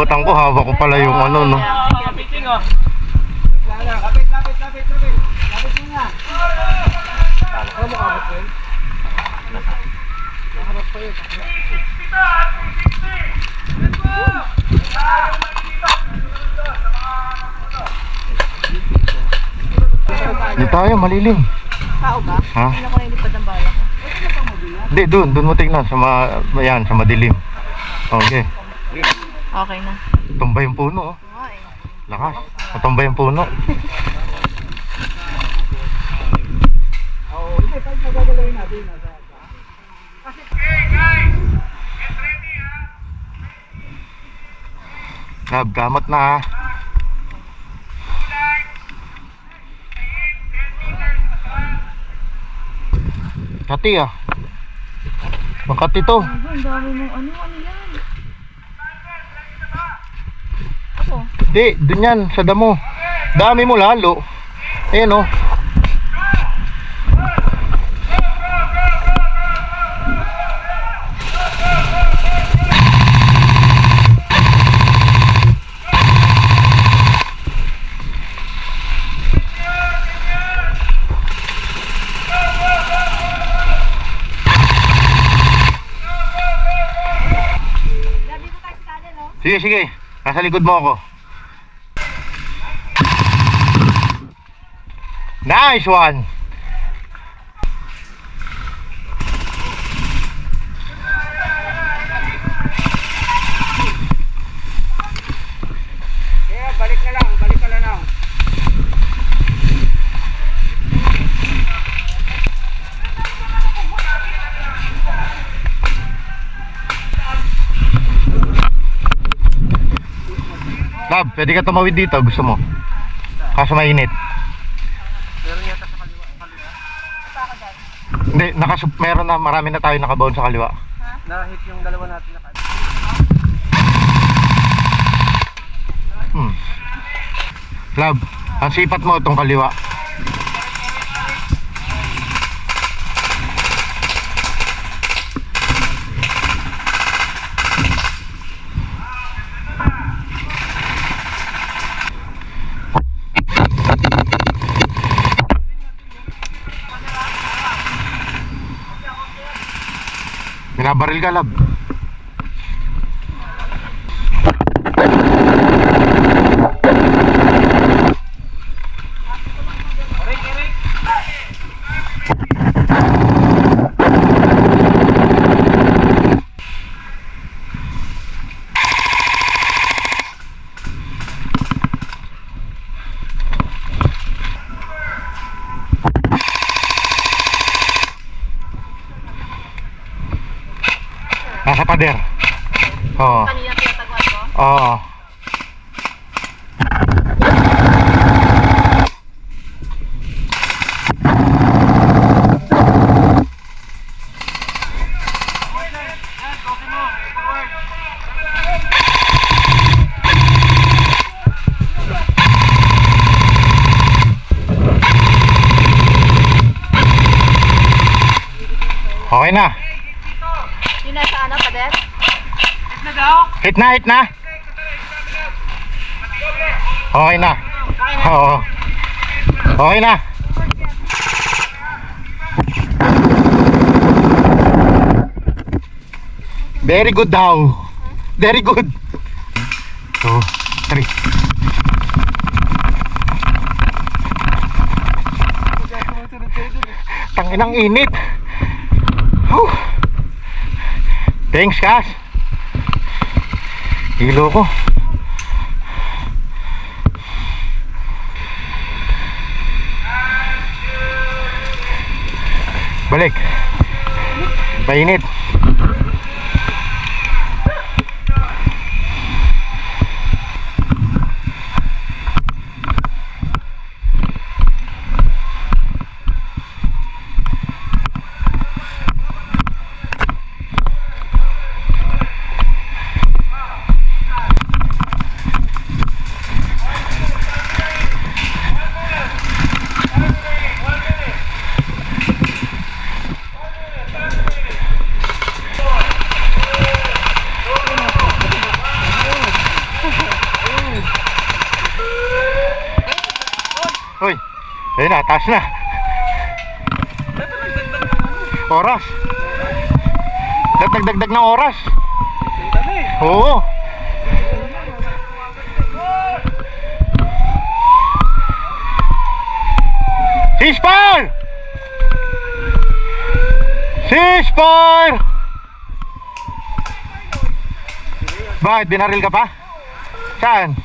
Nakalimutan ko, hawak ko pala yung ano, no. Kapit, lapit. Lapit mo na. Ano mo kapit ko yun? Nakaharap pa yun. Hindi tayo, malilim. Tao ba? Ha? Hindi ako nilipad ng bala ko. Hindi, doon mo tignan, yan, sa madilim. Okay. Okay na. Tumba yung puno, oh. Oo eh. Lakas. Matumba yung puno. Oo, hindi. Pag nagagalawin natin. Lab, gamat na, ha. Kati, ah. Makati to. Ang dami mong ano yan? Ako? Hindi, dun yan, sa damo. Dami mo lalo. Ayan, oh. Sige, sige. Nasa likod mo ako. Nice one! Kaya balik ka lang. Lab, pwede ka tumawid dito, gusto mo? Kaso mainit. Meron yata sa kaliwa. Hindi, meron na, marami na tayo nakabaon sa kaliwa. Nahit yung dalawa natin na Lab, ang sipat mo itong kaliwa. Binabaril ka, Lab. Nasa pader. Oo. Kanina tinataguan ko? Oo. Okay na. Yung nasa ano, pader? Hit na. Okay na. Oo. Okay na. Very good daw. Very good. 2, 3. Tanginang init. Whew. Thanks, Kas. Hilo ko. Balik. Painit. Uy, ayun na, taas na. Oras. Dagdag ng oras. Oo. Ceasefire! Ceasefire! Bakit? Binaril ka pa? Saan?